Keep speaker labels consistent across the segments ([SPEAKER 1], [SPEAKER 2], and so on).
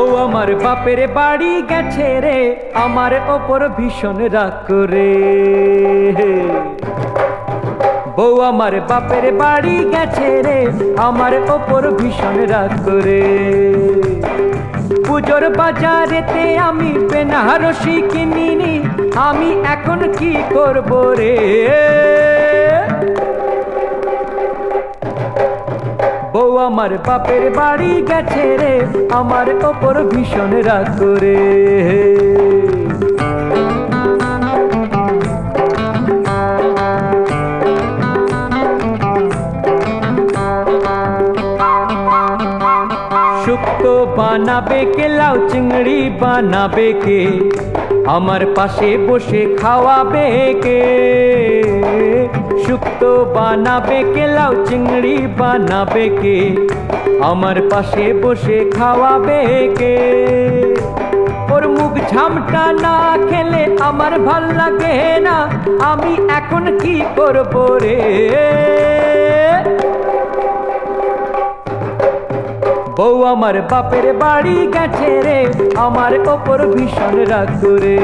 [SPEAKER 1] বউ আমার বাপের বাড়ি গেছে রে, আমার ওপর ভীষণ রাগ করে। বউ আমার বাপের বাড়ি গেছে রে, আমার ওপর ভীষণ রাগ করে। পুজোর বাজারেতে আমি বেনারসি কিনিনি, আমি এখন কি করব রে। বউ আমার বাপের বাড়ি গেছে রে, আমার ওপর ভীষণ রাগ করে। শুক্তো বানাবে কে, লাউ চিংড়ি বানাবে কে, আমার পাশে বসে খাওয়াবে কে। শুক্তো বানাবে কে, লাউ চিংড়ি বানাবে কে, আমার পাশে বসে খাওয়াবে কে। ওর মুখ ঝামটা না খেলে আমার ভাল লাগে না, আমি এখন কি করব রে। বউ আমার বাপের বাড়ি গেছে রে, আমার ওপর ভীষণ রাগ করে।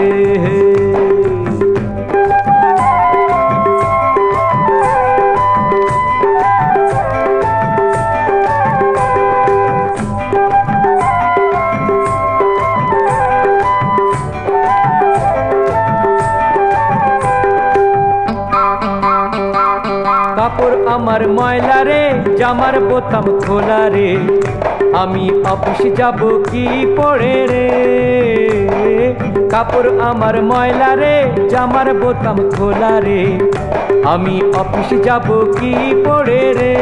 [SPEAKER 1] কাপড় আমার ময়লা রে, জামার বোতাম খোলা রে, আমি অফিস যাব কি পরে রে। কাপড় আমার ময়লা রে, জামার বোতাম খোলা রে, আমি অফিস যাব কি পরে রে।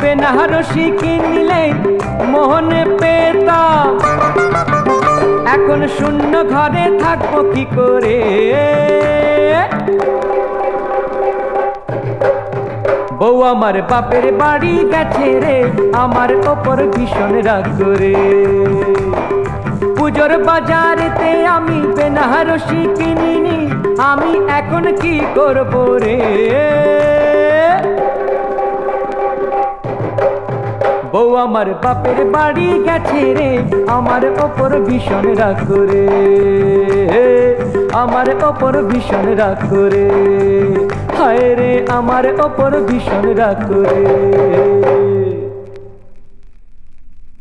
[SPEAKER 1] বেনারসি কিনলে মোহনে পেতাম, এখন শূন্য ঘরে থাকবো কি করে। বউ আমার বাপের বাড়ি গেছে রে, আমার ওপর ভীষণ রাগ করে। পুজোর বাজারেতে আমি বেনারসি কিনিনি, আমি এখন কি করব রে। বউ আমার বাপের বাড়ি গেছে রে, আমার ওপর ভীষণ রাগ করে, আমার ওপর ভীষণ রাগ করে। হায় রে, আমার ওপর ভীষণ রাগ করে।